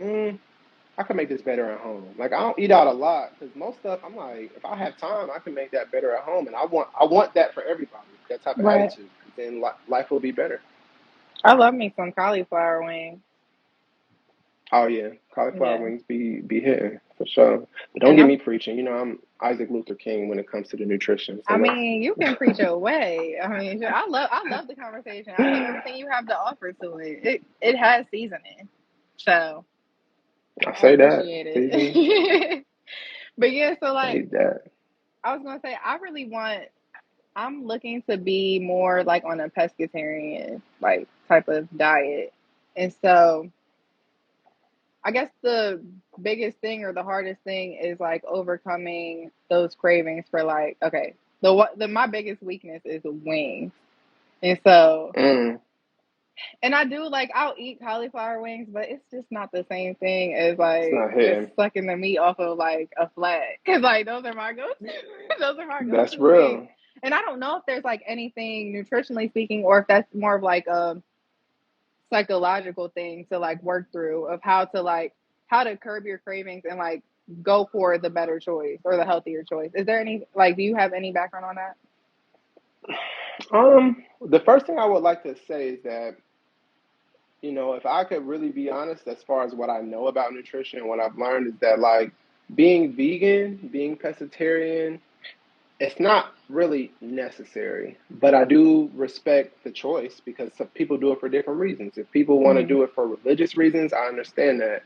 I can make this better at home. Like I don't eat out a lot because most stuff I'm like, if I have time, I can make that better at home, and I want that for everybody. That type of Right. attitude, then life will be better. I love me some cauliflower wings. Oh yeah, cauliflower Yeah. wings be hitting for sure. But don't And get I'm me preaching. I'm Isaac Luther King when it comes to the nutrition. So I let's. mean, you can preach away. I mean, sure, I love the conversation. I think everything you have to offer to it has seasoning. So I I say that appreciate season. it. But yeah, so like Say that. I was gonna say, I'm looking to be more like on a pescatarian like type of diet. And so I guess the biggest thing or the hardest thing is like overcoming those cravings for like, okay, the my biggest weakness is wings. And so, Mm, and I do like I'll eat cauliflower wings, but it's just not the same thing as it's like not just hitting. sucking the meat off of like a flat. Cause like those are my go-to, those are my That's go-to wings. real. And I don't know if there's like anything nutritionally speaking, or if that's more of like a psychological thing to like work through of how to curb your cravings and like go for the better choice or the healthier choice. Is there any like do you have any background on that? The first thing I would like to say is that if I could really be honest, as far as what I know about nutrition, what I've learned is that like being vegan, being pescatarian, it's not really necessary. But I do respect the choice because some people do it for different reasons. If people want to Mm-hmm. do it for religious reasons, I understand that.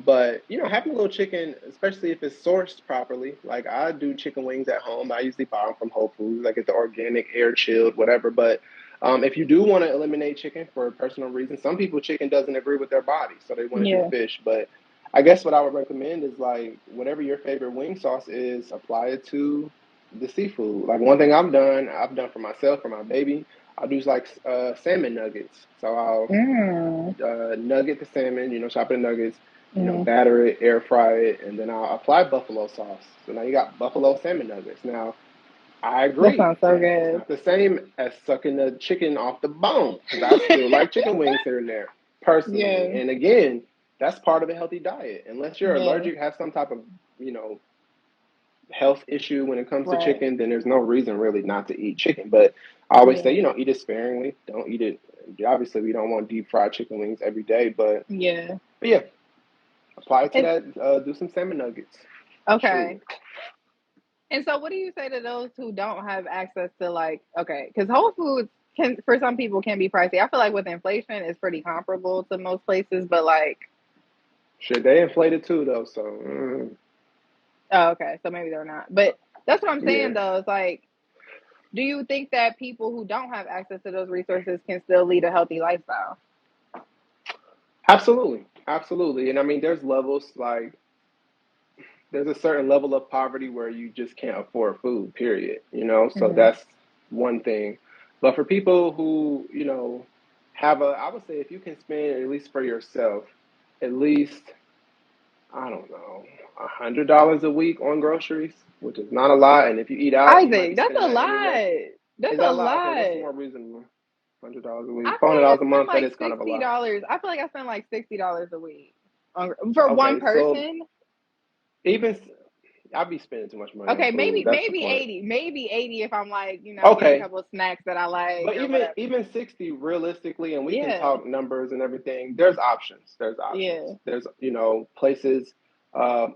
But having a little chicken, especially if it's sourced properly, like I do chicken wings at home. I usually buy them from Whole Foods, like it's the organic, air chilled, whatever. But if you do want to eliminate chicken for personal reasons, some people chicken doesn't agree with their body, so they want to do Yeah. fish. But I guess what I would recommend is like whatever your favorite wing sauce is, apply it to the seafood. Like one thing I've done for myself, for my baby, I'll do like salmon nuggets. So I'll Mm. nugget the salmon, chop it in nuggets, Mm-hmm. batter it, air fry it, and then I'll apply buffalo sauce. So now you got buffalo salmon nuggets. Now, I That agree sounds so that it's good. not the same as sucking the chicken off the bone because I still like chicken wings here and there personally. Yeah. And again, that's part of a healthy diet. Unless you're Yeah. allergic, have some type of, you know, health issue when it comes to Right. chicken, then there's no reason really not to eat chicken. But I always say, Yeah. eat it sparingly. Don't eat it. Obviously, we don't want deep fried chicken wings every day, Yeah. but yeah, apply it to It's that. Do some salmon nuggets. okay. Shoot. And so, what do you say to those who don't have access to like, okay, because Whole Foods can, for some people, can be pricey. I feel like with inflation, it's pretty comparable to most places, but like, Shit, they inflated too though, so oh, okay, so maybe they're not. But that's what I'm saying yeah. though. It's like, do you think that people who don't have access to those resources can still lead a healthy lifestyle? Absolutely. Absolutely. And I mean there's levels like there's a certain level of poverty where you just can't afford food, period. So Hmm. that's one thing. But for people who, have I would say if you can spend at least for yourself, at least, I don't know, $100 a week on groceries, which is not a lot. And if you eat out, you might Isaac, be that's spending a that anyway. lot. That's Is a that a lot? Okay, what's lot. more reasonable? $100 a I week, feel $400 like I a spend month. That like is kind of a lot. $60. I feel like I spend like $60 a week for one Okay, so person. even I'd be spending too much money on Okay, food. maybe That's the maybe point. 80, maybe 80 if I'm like getting a Okay, couple of snacks that I like but or even whatever. even 60 realistically, and we can Yeah, talk numbers and everything. There's options. There's options. yeah, There's places.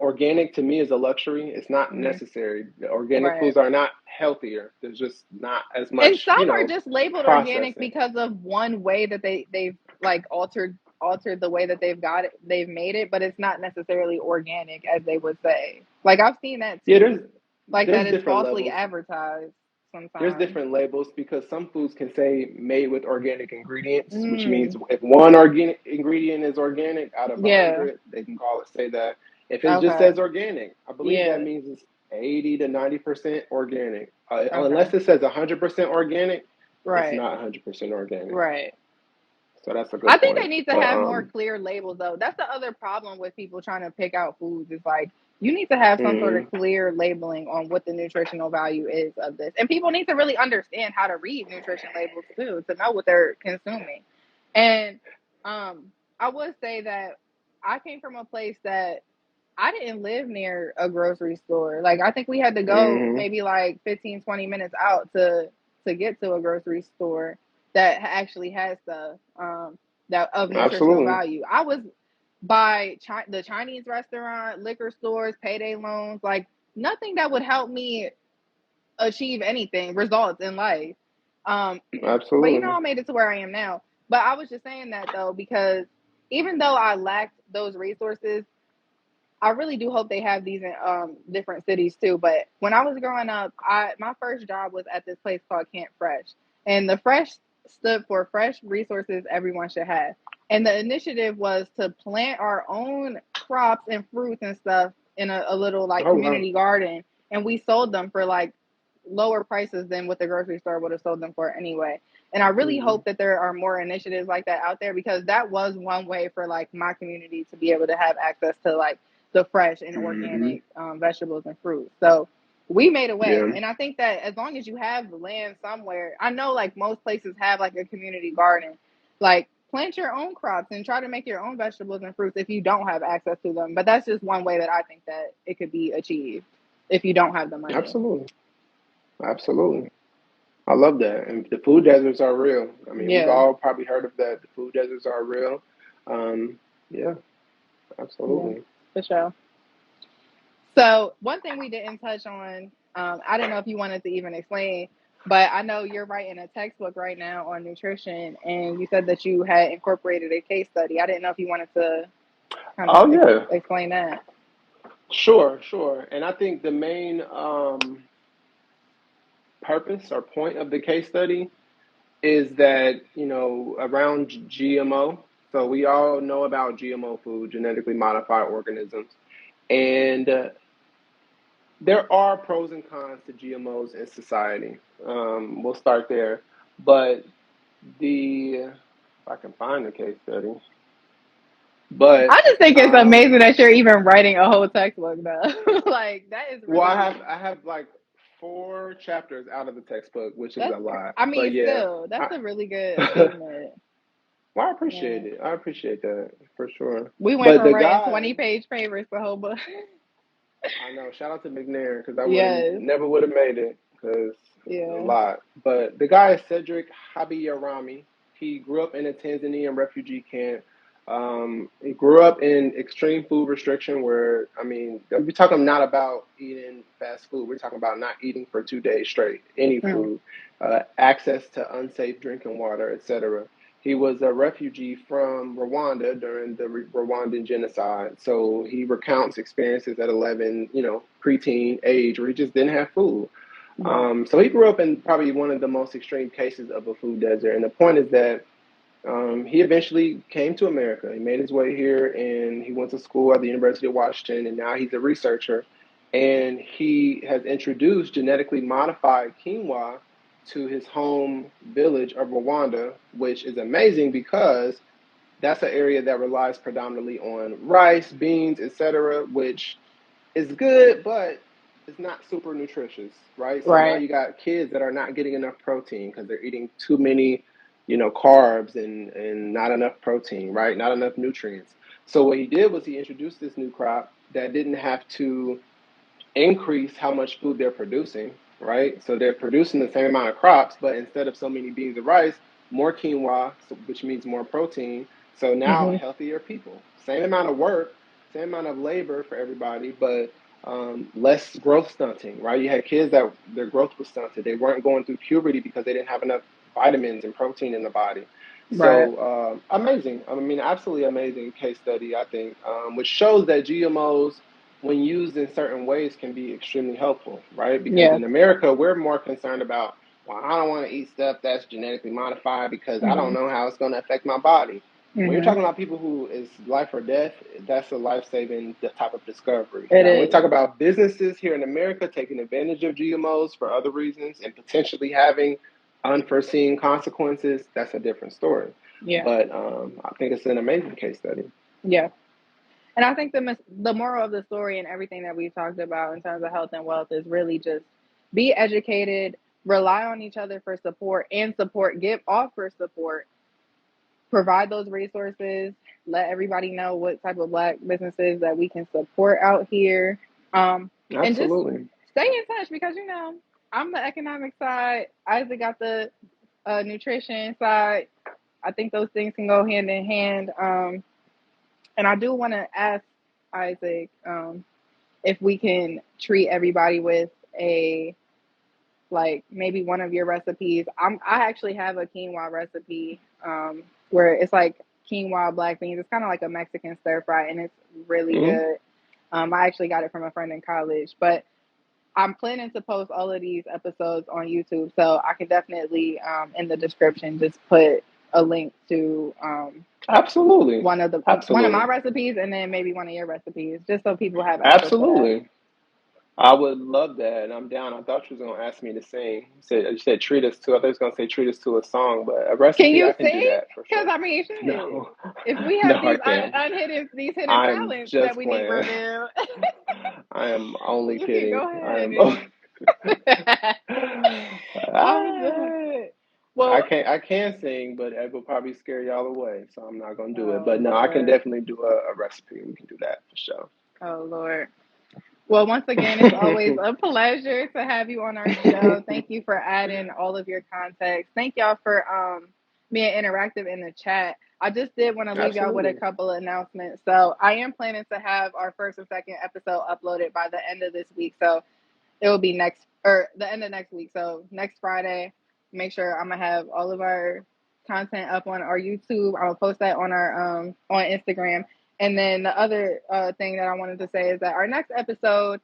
Organic to me is a luxury. It's not hmm, necessary. The organic right. foods are not healthier. There's just not as And much some are just labeled organic processing. because of one way that they've like altered the way that they've made it, but it's not necessarily organic as they would say. Like I've seen that Yeah, too. there's Like there's that is different falsely levels. advertised There's sometimes. different labels because some foods can say made with organic ingredients, which means Mm, if one organic ingredient is organic out of a yeah. hundred, they can call it say that. If it just Okay. says organic, I believe that Yeah. means it's 80 to 90% organic. Okay. Unless it says 100% organic, it's Right. not 100% organic. Right. So that's a I good think point. they need to But have more clear labels though. That's the other problem with people trying to pick out foods is like you need to have some sort of mm, clear labeling on what the nutritional value is of this. And people need to really understand how to read nutrition labels too to know what they're consuming. And I would say that I came from a place that I didn't live near a grocery store. Like I think we had to go mm, maybe like 15, 20 minutes out to get to a grocery store that actually has stuff that of nutritional absolutely, value. I was by the Chinese restaurant, liquor stores, payday loans, like nothing that would help me achieve anything, results in life. Um, but absolutely, I made it to where I am now. But I was just saying that though because even though I lacked those resources, I really do hope they have these in different cities too. But when I was growing up, I my first job was at this place called Camp Fresh, and the Fresh stood for Fresh Resources Everyone Should Have. And the initiative was to plant our own crops and fruits and stuff in a little like oh wow, community garden, and we sold them for like lower prices than what the grocery store would have sold them for anyway. And I really mm, hope that there are more initiatives like that out there because that was one way for like my community to be able to have access to like the fresh and mm, organic vegetables and fruits. So we made a way. yeah, And I think that as long as you have the land somewhere, I know like most places have like a community garden, like plant your own crops and try to make your own vegetables and fruits if you don't have access to them. But that's just one way that I think that it could be achieved if you don't have the money. absolutely, absolutely. I love that. And the food deserts are real. I mean, we've Yeah, all probably heard of that. The food deserts are real. Um, yeah, yeah, absolutely. for sure. So one thing we didn't touch on, I didn't know if you wanted to even explain, but I know you're writing a textbook right now on nutrition, and you said that you had incorporated a case study. I didn't know if you wanted to kind of Oh yeah, explain that. sure, sure. And I think the main purpose or point of the case study is that around GMO. So we all know about GMO food, genetically modified organisms, and there are pros and cons to GMOs in society. We'll start there, but if I can find the case study, but I just think it's um, amazing that you're even writing a whole textbook, though. Like that is well, really I have deep. I have like 4 chapters out of the textbook, which is a That's, lot. I But mean, yeah, still, that's I, a really good achievement. well, I Yeah, appreciate it. I appreciate that for sure. we went But from the writing guy, 20-page papers to a whole book. I know, shout out to McNair because I wouldn't Yes, never would have made it because a yeah. lot. But the guy is Cedric Habiyarami. He grew up in a Tanzanian refugee camp. He grew up in extreme food restriction where, I mean, we're talking not about eating fast food. We're talking about not eating for 2 days straight, any Mm. food, access to unsafe drinking water, etc. He was a refugee from Rwanda during the Rwandan genocide. So he recounts experiences at 11, preteen age where he just didn't have food. Right. So he grew up in probably one of the most extreme cases of a food desert. And the point is that he eventually came to America. He made his way here and he went to school at the University of Washington, and now he's a researcher. And he has introduced genetically modified quinoa to his home village of Rwanda, which is amazing because that's an area that relies predominantly on rice, beans, etc., which is good, but it's not super nutritious, right? So now Right. you got kids that are not getting enough protein because they're eating too many, carbs and not enough protein, right? Not enough nutrients. So what he did was he introduced this new crop that didn't have to increase how much food they're producing, right? So they're producing the same amount of crops, but instead of so many beans of rice, more quinoa, which means more protein. So now Hmm. healthier people. Same amount of work, same amount of labor for everybody, but less growth stunting, right? You had kids that their growth was stunted. They weren't going through puberty because they didn't have enough vitamins and protein in the body. Right. So amazing. I mean, absolutely amazing case study, I think, which shows that GMOs when used in certain ways can be extremely helpful, right? Because Yeah. in America, we're more concerned about, well, I don't want to eat stuff that's genetically modified because I Hmm. don't know how it's going to affect my body. When you're Hmm. talking about people who is life or death, that's a life-saving type of discovery. It Now, when we talk is. about businesses here in America taking advantage of GMOs for other reasons and potentially having unforeseen consequences, that's a different story. Yeah. But I think it's an amazing case study. Yeah. And I think the moral of the story and everything that we've talked about in terms of health and wealth is really just be educated, rely on each other for support and support, give offer support, provide those resources, let everybody know what type of black businesses that we can support out here. And just Absolutely. stay in touch because I'm the economic side. Isaac got the nutrition side. I think those things can go hand in hand. And I do want to ask Isaac if we can treat everybody with a like maybe one of your recipes. I actually have a quinoa recipe where it's like quinoa black beans. It's kind of like a Mexican stir fry, and it's really Mhm. good. I actually got it from a friend in college, but I'm planning to post all of these episodes on YouTube, so I can definitely in the description just put a link to Absolutely. one of my Absolutely. recipes, and then maybe one of your recipes, just so people have access to that. Absolutely. I would love that, and I'm down. I thought you was gonna ask me to sing. You said treat us to. I thought you was gonna say treat us to a song, but a Can recipe I you can do sing? that for Because sure. I mean, shit. No, If we no, have I these can't. these hidden I'm talents that just we need playing. revealed, I am only you can kidding. go I ahead am. and. I'm Ah, good. I Well, can't. I can sing, but it will probably scare y'all away, so I'm not gonna do it. oh But no, I can Lord, definitely do a recipe. We can do that for oh Lord. Well, once again, it's always sure. a pleasure to have you on our show. Thank you for adding all of your context. Thank y'all for being interactive in the chat. I just did want to leave y'all with a Absolutely. couple of announcements. So I am planning to have our first and second episode uploaded by the end of this week. So it will be next or the end of next week. So next Friday, make sure I'm gonna have all of our content up on our YouTube. I'll post that on our on Instagram. And then the other thing that I wanted to say is that our next episode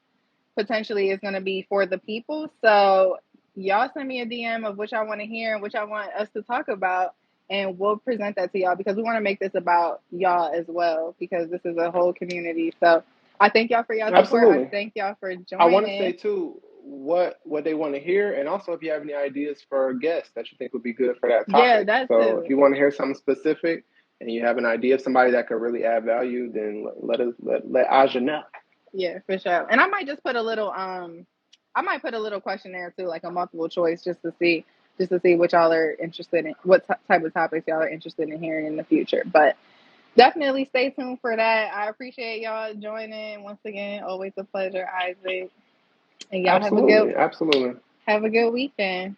potentially is going to be for the people. So y'all send me a DM of which I want to hear and which I want us to talk about, and we'll present that to y'all because we want to make this about y'all as well because this is a whole community. So I thank y'all for y'all support. I Absolutely. thank y'all for I want to say joining. too what they want to hear, and also if you have any ideas for guests that you think would be good for that Yeah, topic. that's So if too. you want to hear something specific and you have an idea of somebody that could really add value, then let Aja know. Yeah, for sure. And I might just put a little I might put a little questionnaire too, like a multiple choice, just to see what y'all are interested in, what type of topics y'all are interested in hearing in the future. But definitely stay tuned for that. I appreciate y'all joining once again. Always a pleasure, Isaac. And y'all Absolutely, absolutely. have a good weekend.